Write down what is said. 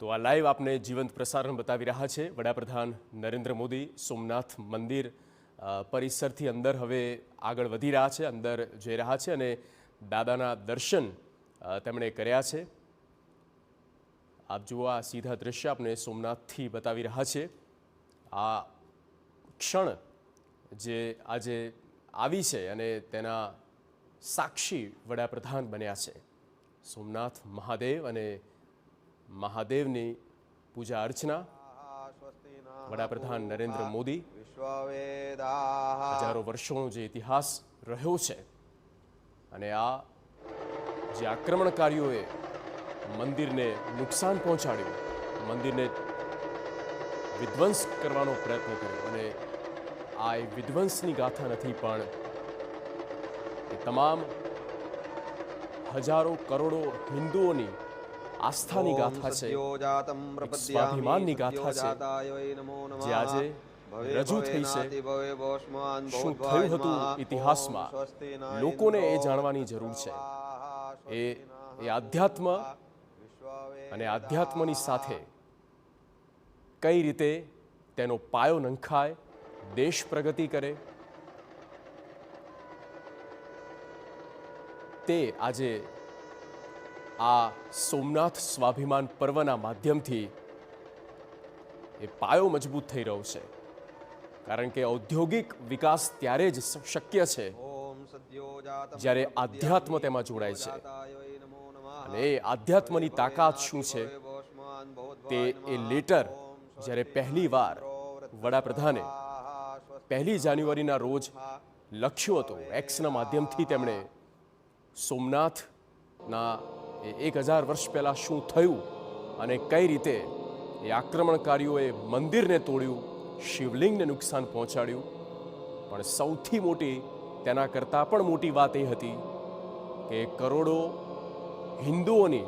તો આ લાઈવ આપને જીવંત પ્રસારણ બતાવી રહ્યા છે વડાપ્રધાન નરેન્દ્ર મોદી સોમનાથ મંદિર પરિસરથી અંદર હવે આગળ વધી રહ્યા છે, અંદર જઈ રહ્યા છે અને દાદાના દર્શન તેમણે કર્યા છે। આપ જુઓ આ સીધા દ્રશ્ય આપણે સોમનાથથી બતાવી રહ્યા છે। આ ક્ષણ જે આજે આવી છે અને તેના સાક્ષી વડાપ્રધાન બન્યા છે। સોમનાથ મહાદેવ અને મહાદેવની પૂજા અર્ચના વડાપ્રધાન નરેન્દ્ર મોદી હજારો વર્ષોનો જે ઇતિહાસ રહ્યો છે અને આ જે આક્રમણકારીઓએ મંદિરને નુકસાન પહોંચાડ્યું, મંદિરને વિધ્વંસ કરવાનો પ્રયત્ન કર્યો અને આ વિધ્વંસની ગાથા નથી પણ એ તમામ હજારો કરોડો હિન્દુઓની આસ્થાની ગાથા છે, સ્વાભિમાનની ગાથા છે જે આજે રજૂ થઈ છે। શું થયું હતું ઇતિહાસમાં લોકોને એ જાણવાની જરૂર છે। એ આધ્યાત્મ અને આધ્યાત્મની સાથે કઈ રીતે તેનો પાયો નંખાય, દેશ પ્રગતિ કરે, તે આજે આ સોમનાથ સ્વાભિમાન પર્વના માધ્યમથી એ પાયો મજબૂત થઈ રહ્યો છે। કારણ કે ઔદ્યોગિક વિકાસ ત્યારે જ શક્ય છે જ્યારે આધ્યાત્મ તેમાં જોડાય છે અને એ આધ્યાત્મની તાકાત શું છે તે એ લેટર જ્યારે પહેલીવાર વડાપ્રધાને 1 જાન્યુઆરીના રોજ લખ્યું હતું, એક્સના માધ્યમથી તેમણે સોમનાથના 1000 વર્ષ પહેલાં શું થયું અને કઈ રીતે એ આક્રમણકારીઓએ મંદિરને તોડ્યું, શિવલિંગને નુકસાન પહોંચાડ્યું, પણ સૌથી મોટી તેના કરતાં પણ મોટી વાત એ હતી કે કરોડો હિન્દુઓની